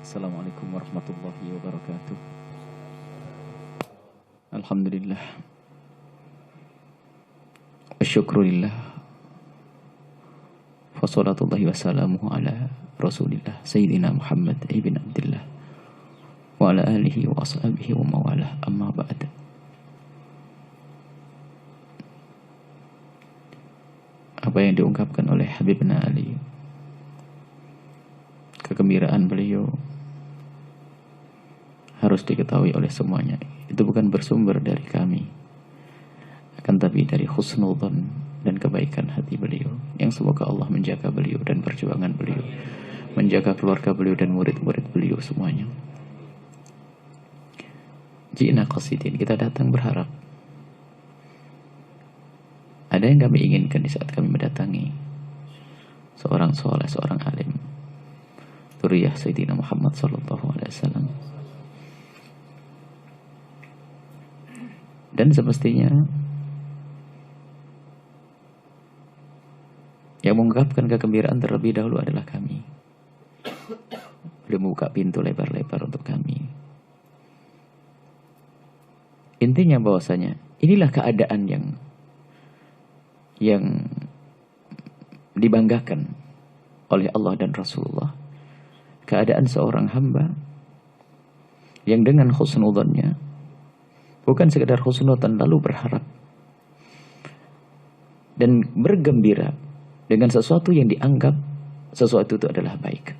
Assalamualaikum warahmatullahi wabarakatuh. Alhamdulillah. Wasyukrulillah. Wassalatullahi wassalamu ala Rasulillah Sayyidina Muhammad ibn Abdullah wa ala alihi wa ashabihi wa mawalah. Amma ba'd. Apa yang diungkapkan oleh Habibna Ali, kegembiraan beliau harus diketahui oleh semuanya. Itu bukan bersumber dari kami, akan tapi dari husnudzon dan kebaikan hati beliau, yang semoga Allah menjaga beliau dan perjuangan beliau, menjaga keluarga beliau dan murid-murid beliau semuanya. Ji'na qasidin, kita datang berharap. Ada yang kami inginkan di saat kami mendatangi seorang soleh, seorang alim, Turiyah Sayyidina Muhammad sallallahu alaihi wasallam. Dan semestinya yang mengungkapkan kegembiraan terlebih dahulu adalah kami. Beliau membuka pintu lebar-lebar untuk kami. Intinya bahwasanya inilah keadaan yang dibanggakan oleh Allah dan Rasulullah. Keadaan seorang hamba yang dengan husnudzonnya, bukan sekedar husnudzon lalu berharap dan bergembira dengan sesuatu yang dianggap sesuatu itu adalah baik.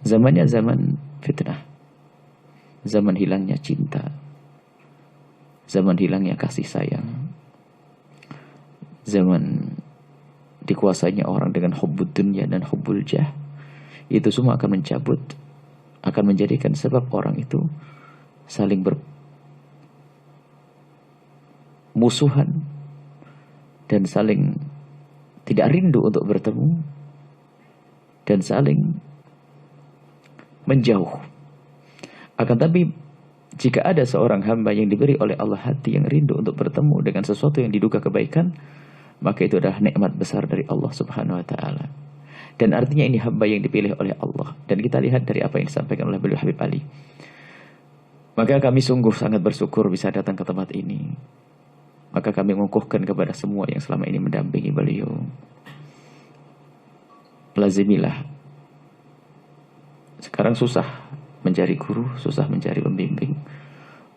Zamannya zaman fitnah, zaman hilangnya cinta, zaman hilangnya kasih sayang, zaman dikuasainya orang dengan hubbud dunya dan hubbul jah. Itu semua akan mencabut, akan menjadikan sebab orang itu saling bermusuhan dan saling tidak rindu untuk bertemu dan saling menjauh. Akan tapi jika ada seorang hamba yang diberi oleh Allah hati yang rindu untuk bertemu dengan sesuatu yang diduga kebaikan, maka itu adalah nikmat besar dari Allah Subhanahu wa taala. Dan artinya ini hamba yang dipilih oleh Allah. Dan kita lihat dari apa yang disampaikan oleh beliau Habib Ali. Maka kami sungguh sangat bersyukur bisa datang ke tempat ini. Maka kami mengukuhkan kepada semua yang selama ini mendampingi beliau, lazimilah. Sekarang susah mencari guru, susah mencari pembimbing.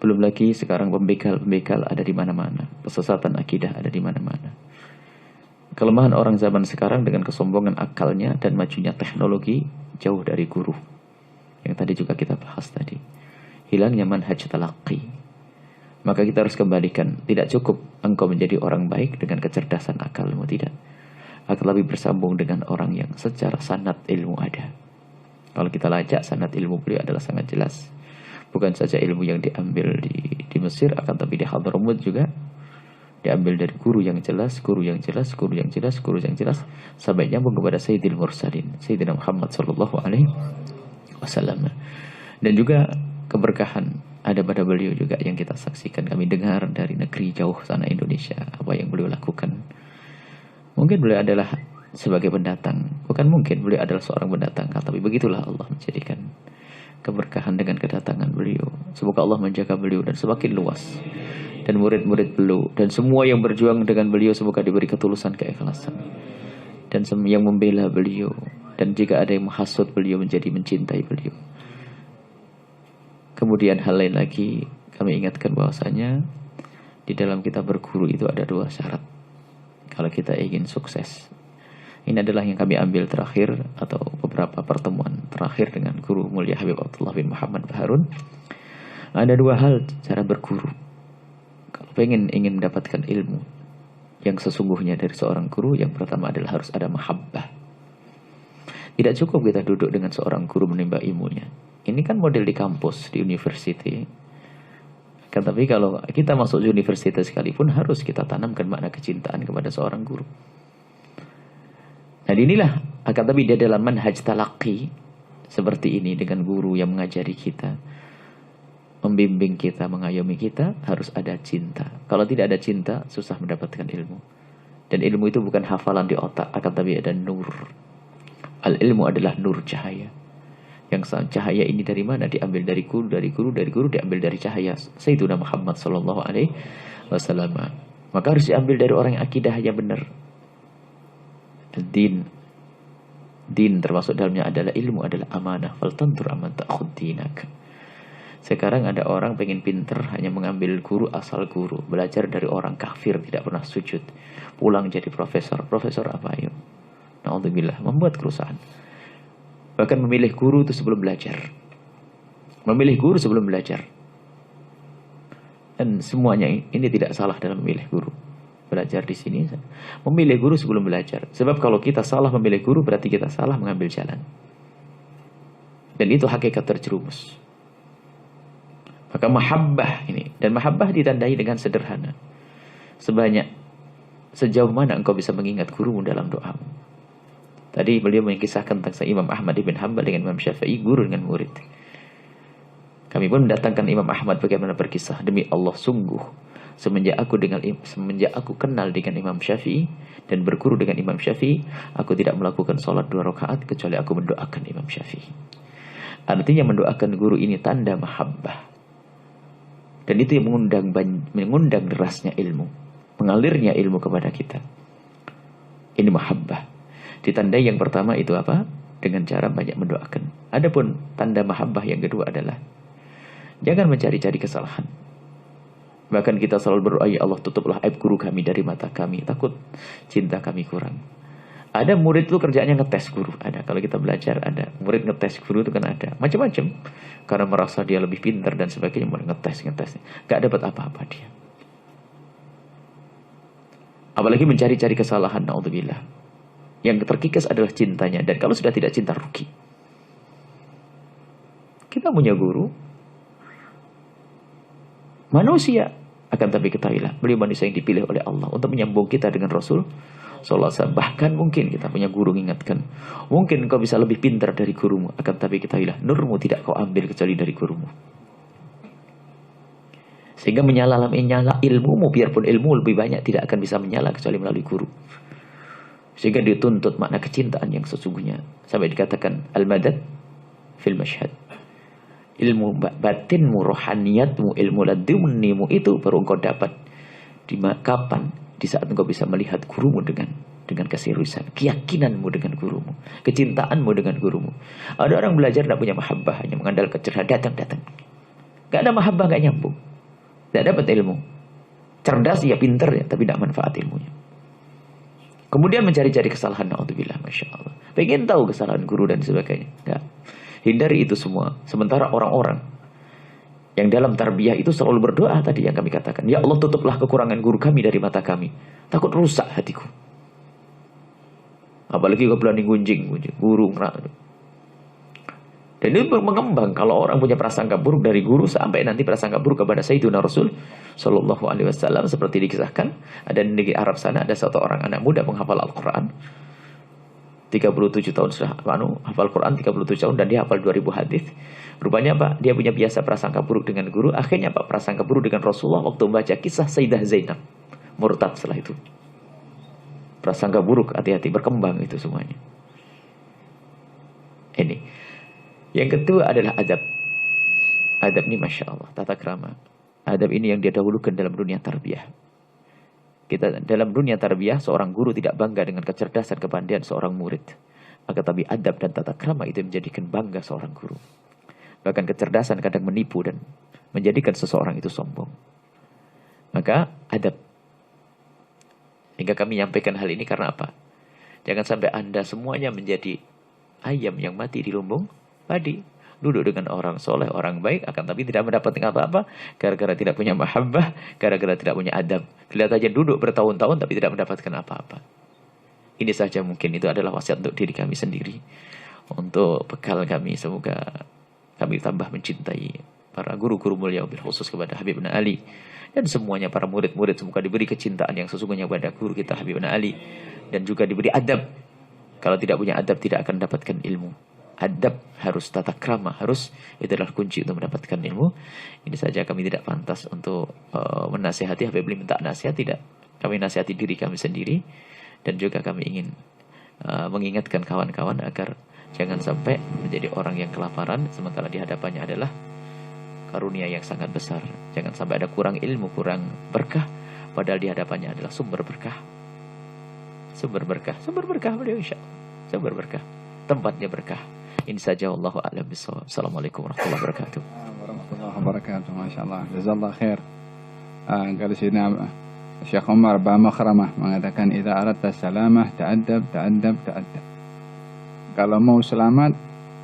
Belum lagi sekarang pembekal ada di mana-mana. Kesesatan akidah ada di mana-mana. Kelemahan orang zaman sekarang dengan kesombongan akalnya dan majunya teknologi jauh dari guru. Yang tadi juga kita bahas tadi. Hilangnya manhaj talaqi. Maka kita harus kembalikan. Tidak cukup engkau menjadi orang baik dengan kecerdasan akalmu, tidak. Akan lebih bersambung dengan orang yang secara sanad ilmu ada. Kalau kita lacak sanad ilmu beliau adalah sangat jelas. Bukan saja ilmu yang diambil di Mesir, akan tapi di Hadramut juga diambil dari guru yang jelas, guru yang jelas, guru yang jelas, guru yang jelas, sampai nyambung kepada Sayyidil Mursalin, Sayyidina Muhammad sallallahu alaihi wasallam. Dan juga keberkahan ada pada beliau juga yang kita saksikan, kami dengar dari negeri jauh sana Indonesia, apa yang beliau lakukan. Mungkin beliau adalah sebagai pendatang, bukan mungkin beliau adalah seorang pendatang, tapi begitulah Allah menjadikan keberkahan dengan kedatangan beliau. Semoga Allah menjaga beliau dan semakin luas. Dan murid-murid beliau dan semua yang berjuang dengan beliau semoga diberi ketulusan, keikhlasan, dan yang membela beliau, dan jika ada yang menghasut beliau menjadi mencintai beliau. Kemudian hal lain lagi kami ingatkan bahwasanya di dalam kita berguru itu ada dua syarat kalau kita ingin sukses. Ini adalah yang kami ambil terakhir atau beberapa pertemuan terakhir dengan guru mulia Habib Abdullah bin Muhammad Baharun. Ada dua hal cara berguru. Ingin mendapatkan ilmu yang sesungguhnya dari seorang guru, yang pertama adalah harus ada mahabbah. Tidak cukup kita duduk dengan seorang guru menimba ilmunya. Ini kan model di kampus, di university. Kan tapi kalau kita masuk universitas sekalipun harus kita tanamkan makna kecintaan kepada seorang guru. Nah inilah, akan tapi di dalam manhaj talaqi seperti ini dengan guru yang mengajari kita, membimbing kita, mengayomi kita, harus ada cinta. Kalau tidak ada cinta, susah mendapatkan ilmu. Dan ilmu itu bukan hafalan di otak, akan tapi ada nur. Al-ilmu adalah nur, cahaya Yang cahaya ini dari mana? Diambil dari guru, dari guru, dari guru diambil dari cahaya Sayyidina Muhammad sallallahu alaihi wasallam. Maka harus diambil dari orang yang akidah yang benar. Din, din termasuk dalamnya adalah ilmu, adalah amanah. Faltantur aman ta'khud dinak. Sekarang ada orang pengen pinter, hanya mengambil guru asal guru, belajar dari orang kafir, tidak pernah sujud, pulang jadi profesor. Profesor apa? Ayo, naudzubillah, membuat kerusakan. Bahkan memilih guru itu sebelum belajar. Memilih guru sebelum belajar. Dan semuanya ini tidak salah dalam memilih guru. Belajar di sini, memilih guru sebelum belajar. Sebab kalau kita salah memilih guru, berarti kita salah mengambil jalan. Dan itu hakikat terjerumus. Maka mahabbah ini. Dan mahabbah ditandai dengan sederhana. Sejauh mana engkau bisa mengingat gurumu dalam doamu. Tadi beliau mengisahkan tentang Imam Ahmad ibn Hanbal dengan Imam Syafi'i, guru dengan murid. Kami pun mendatangkan Imam Ahmad bagaimana berkisah. Demi Allah, sungguh semenjak aku kenal dengan Imam Syafi'i dan berguru dengan Imam Syafi'i, aku tidak melakukan sholat 2 rakaat kecuali aku mendoakan Imam Syafi'i. Artinya mendoakan guru ini tanda mahabbah. Dan itu yang mengundang derasnya ilmu, mengalirnya ilmu kepada kita. Ini mahabbah. Ditandai yang pertama itu apa? Dengan cara banyak mendoakan. Adapun tanda mahabbah yang kedua adalah jangan mencari-cari kesalahan. Bahkan kita selalu berdoa, ya Allah, tutuplah aib guru kami dari mata kami, takut cinta kami kurang. Ada murid itu kerjanya ngetes guru. Ada, kalau kita belajar ada murid ngetes guru itu kan ada macam-macam. Karena merasa dia lebih pintar dan sebagainya, mulai ngetes. Gak dapat apa-apa dia. Apalagi mencari-cari kesalahan, naudzubillah. Yang terkikis adalah cintanya. Dan kalau sudah tidak cinta, rugi. Kita punya guru manusia, akan tapi ketahuilah, beliau manusia yang dipilih oleh Allah untuk menyambung kita dengan Rasul sallallahu alaihi wasallam. Bahkan mungkin kita punya guru mengingatkan, mungkin kau bisa lebih pintar dari gurumu, akan tapi ketahuilah, nurmu tidak kau ambil kecuali dari gurumu. Sehingga menyala ilmumu, biarpun ilmu lebih banyak, tidak akan bisa menyala kecuali melalui guru. Sehingga dituntut makna kecintaan yang sesungguhnya. Sampai dikatakan al-madad fil mashhad. Ilmu batinmu, rohaniyatmu, ilmu ladunimu itu baru engkau dapat kapan? Di saat engkau bisa melihat gurumu dengan keseriusan, keyakinanmu dengan gurumu, kecintaanmu dengan gurumu. Ada orang belajar tidak punya mahabbah, hanya mengandalkan cerdas, datang. Gak ada mahabbah, gak nyambung. Tidak dapat ilmu. Cerdas ya, pintar ya, tapi tidak manfaat ilmunya. Kemudian mencari-cari kesalahan, naudzubillah, masya Allah. Pengen tahu kesalahan guru dan sebagainya. Enggak. Hindari itu semua. Sementara orang-orang yang dalam tarbiyah itu selalu berdoa tadi yang kami katakan. Ya Allah, tutuplah kekurangan guru kami dari mata kami. Takut rusak hatiku. Apalagi kau berani gunjing guru. Dan itu mengembang. Kalau orang punya prasangka buruk dari guru, sampai nanti prasangka buruk kepada Sayyidina Rasul sallallahu alaihi wasallam, seperti dikisahkan ada di negeri Arab sana, ada satu orang anak muda menghafal Al-Quran 37 tahun sudah hafal Quran 37 tahun, dan dia hafal 2000 hadis. Rupanya Pak, dia punya biasa prasangka buruk dengan guru. Akhirnya Pak, prasangka buruk dengan Rasulullah waktu membaca kisah Sayyidah Zainab, murtad setelah itu. Prasangka buruk, hati-hati, berkembang itu semuanya. Ini. Yang kedua adalah adab. Adab ini masya Allah, tata krama. Adab ini yang dia dahulukan dalam dunia tarbiyah. Kita dalam dunia tarbiyah, seorang guru tidak bangga dengan kecerdasan, kepandaian seorang murid. Akan tapi adab dan tata krama itu menjadikan bangga seorang guru. Bahkan kecerdasan kadang menipu dan menjadikan seseorang itu sombong. Maka adab. Hingga kami menyampaikan hal ini karena apa? Jangan sampai Anda semuanya menjadi ayam yang mati di lumbung padi. Duduk dengan orang soleh, orang baik, akan tapi tidak mendapatkan apa-apa gara-gara tidak punya mahabbah, gara-gara tidak punya adab. Lihat aja, duduk bertahun-tahun tapi tidak mendapatkan apa-apa. Ini saja mungkin itu adalah wasiat untuk diri kami sendiri, untuk bekal kami. Semoga kami tambah mencintai para guru-guru mulia, khusus kepada Habib Ali dan semuanya para murid-murid. Semoga diberi kecintaan yang sesungguhnya kepada guru kita Habib Ali, dan juga diberi adab. Kalau tidak punya adab, tidak akan mendapatkan ilmu. Adab harus, tata krama harus, itu adalah kunci untuk mendapatkan ilmu. Ini saja, kami tidak pantas untuk menasihati. Habib Ali minta nasihat, tidak. Kami nasihati diri kami sendiri, dan juga kami ingin mengingatkan kawan-kawan agar Jangan sampai menjadi orang yang kelaparan sementara di hadapannya adalah karunia yang sangat besar. Jangan sampai ada kurang ilmu, kurang berkah, padahal di hadapannya adalah sumber berkah. Sumber berkah beliau insyaallah. Sumber berkah. Tempatnya berkah. Ini saja, wallahu a'lam bishawab. Assalamualaikum warahmatullahi wabarakatuh. Warahmatullahi wabarakatuh. Masyaallah. Jazakallah khair. Kalau sini Syekh Umar Ba Makhramah mengatakan idza aradta salamah ta'addab. Kalau mau selamat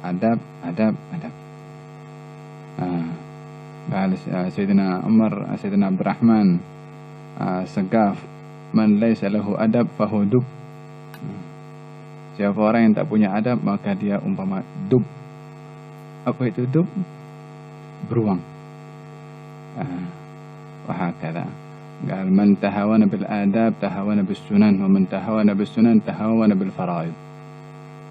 adab. Kalau Sayyidina Umar, Sayyidina Abdurrahman Segaf, man laysa lahu adab fahu dub. Siapa orang yang tak punya adab maka dia umpama dub. Apa itu dub? Beruang. Wahakala. Qal man tahawana bil adab tahawana bis sunan wa man tahawana bis sunan tahawana bil faraid.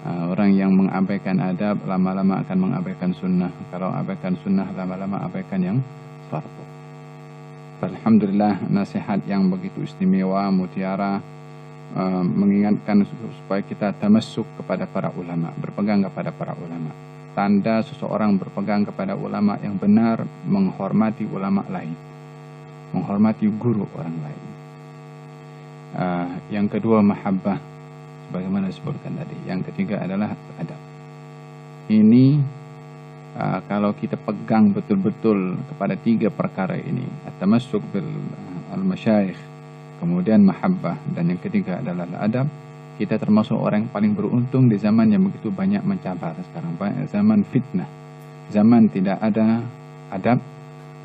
Orang yang mengabaikan adab lama-lama akan mengabaikan sunnah. Kalau abaikan sunnah lama-lama abaikan yang fardu. Alhamdulillah, nasihat yang begitu istimewa, mutiara, mengingatkan supaya kita tamasuk kepada para ulama, berpegang kepada para ulama. Tanda seseorang berpegang kepada ulama yang benar, menghormati ulama lain, menghormati guru orang lain. Yang kedua mahabbah, sebagaimana disebutkan tadi. Yang ketiga adalah adab. Ini kalau kita pegang betul-betul kepada tiga perkara ini, at-tamassuk bil al-masyayikh, kemudian mahabbah, dan yang ketiga adalah adab, kita termasuk orang yang paling beruntung di zaman yang begitu banyak mencabar sekarang. Zaman fitnah, zaman tidak ada adab,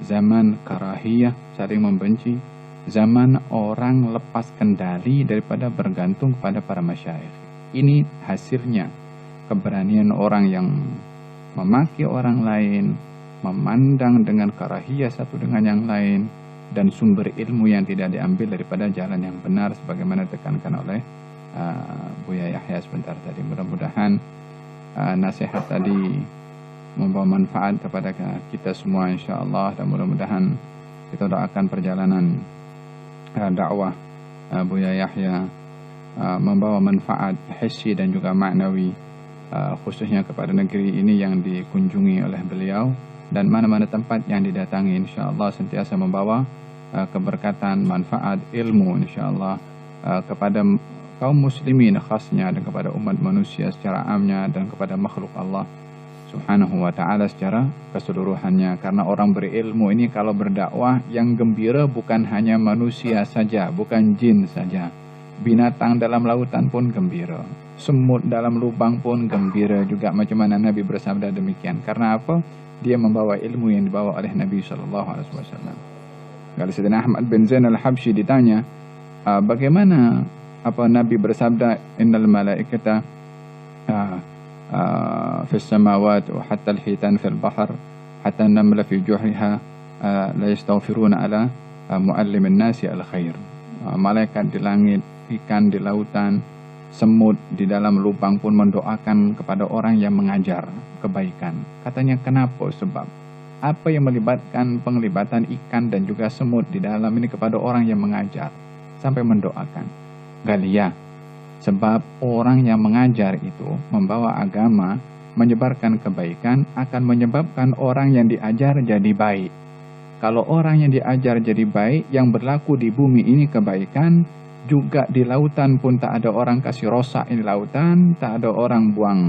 zaman karahiyah, saling membenci, zaman orang lepas kendali daripada bergantung kepada para masyayikh. Ini hasilnya keberanian orang yang memaki orang lain, memandang dengan karahiyah satu dengan yang lain, dan sumber ilmu yang tidak diambil daripada jalan yang benar sebagaimana ditekankan oleh Buya Yahya sebentar tadi. Mudah-mudahan nasihat tadi membawa manfaat kepada kita semua insyaallah, dan mudah-mudahan kita doakan perjalanan dakwah Buya Yahya membawa manfaat hissi dan juga maknawi, khususnya kepada negeri ini yang dikunjungi oleh beliau, dan mana-mana tempat yang didatangi insyaallah sentiasa membawa keberkatan, manfaat, ilmu insyaallah kepada kaum muslimin khasnya, dan kepada umat manusia secara amnya, dan kepada makhluk Allah subhanahu wa ta'ala secara keseluruhannya. Karena orang berilmu ini kalau berdakwah yang gembira bukan hanya manusia saja, bukan jin saja, binatang dalam lautan pun gembira, semut dalam lubang pun gembira juga, macam mana Nabi bersabda demikian. Karena apa? Dia membawa ilmu yang dibawa oleh Nabi SAW. Kalau Sayyidina Ahmad bin Zain al-Habsyi ditanya bagaimana Nabi bersabda innal malaikata fi samawat wa hatta al-hitan fil bahr hatta an-namla fi juhriha la yastaghfiruna ala muallimin nasi al-khair. Malaikat di langit, ikan di lautan, semut di dalam lubang pun mendoakan kepada orang yang mengajar kebaikan. Katanya kenapa? Sebab apa yang melibatkan penglibatan ikan dan juga semut di dalam ini kepada orang yang mengajar sampai mendoakan? Galia, sebab orang yang mengajar itu membawa agama, menyebarkan kebaikan, akan menyebabkan orang yang diajar jadi baik. Kalau orang yang diajar jadi baik, yang berlaku di bumi ini kebaikan, juga di lautan pun tak ada orang kasih rosak ini lautan, tak ada orang buang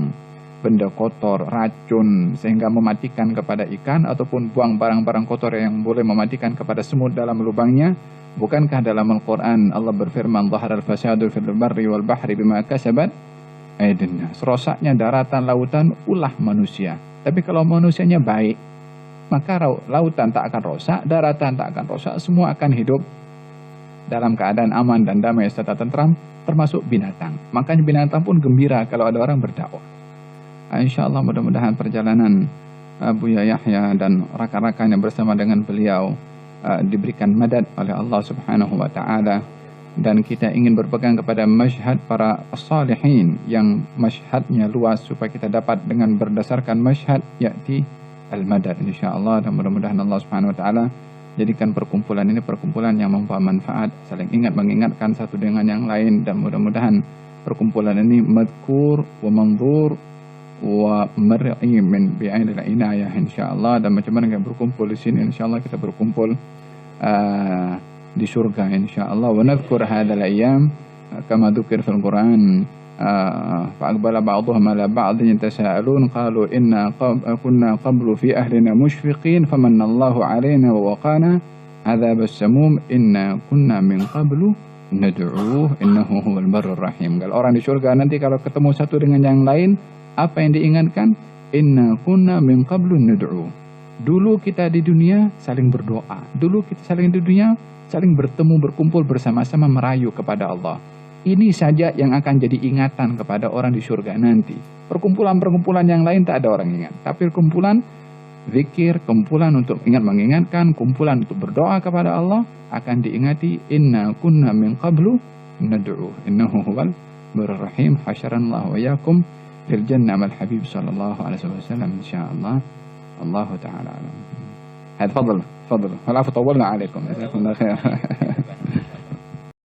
benda kotor, racun sehingga mematikan kepada ikan, ataupun buang barang-barang kotor yang boleh mematikan kepada semut dalam lubangnya. Bukankah dalam Al-Quran Allah berfirman zaharal fasadu fil barri wal bahri bima kasabat aydin nas, rosaknya daratan lautan ulah manusia. Tapi kalau manusianya baik, maka lautan tak akan rosak, daratan tak akan rosak, semua akan hidup dalam keadaan aman dan damai serta tentram, termasuk binatang. Makanya binatang pun gembira kalau ada orang berdakwah. Insyaallah mudah-mudahan perjalanan Buya Yahya dan rakan-rakan yang bersama dengan beliau diberikan madad oleh Allah subhanahu wa ta'ala, dan kita ingin berpegang kepada masyhad para salihin yang masyhadnya luas, supaya kita dapat dengan berdasarkan masyhad ya'ti al-madad insyaallah. Dan mudah-mudahan Allah subhanahu wa ta'ala jadikan perkumpulan ini perkumpulan yang membawa manfaat, saling ingat mengingatkan satu dengan yang lain, dan mudah-mudahan perkumpulan ini madhkur wa manzur wa mar'i min bi'ainil inayah insyaallah. Dan macam mana kita berkumpul di sini, insyaallah kita berkumpul di surga insyaallah. Wa nadhkur hadzal ayyam kama dzukir fil Quran. فأقبل بعضهم على بعض يتساءلون قالوا إنا كنا قبل في أهلنا مشفقين فمن الله علينا ووقانا عذاب السموم إنا كنا من قبل ندعوه إنه هو البر الرحيم. Kalau orang di surga nanti kalau ketemu satu dengan yang lain, apa yang diingatkan? Inna kunna min qablu nad'u. Dulu kita di dunia saling berdoa. Dulu kita saling di dunia saling bertemu, berkumpul bersama-sama merayu kepada Allah. Ini saja yang akan jadi ingatan kepada orang di surga nanti. Perkumpulan-perkumpulan yang lain tak ada orang ingat. Tapi kumpulan zikir, kumpulan untuk mengingatkan, kumpulan untuk berdoa kepada Allah akan diingati. Inna kunna min qablu nad'u innahu huwal barur rahim. Hasyaranallahu wa iyyakum fil jannah mal habib sallallahu alaihi wasallam insyaallah. Allah taala alam. Hadi fadl. Wala طولنا عليكم. جزاكم الله خير.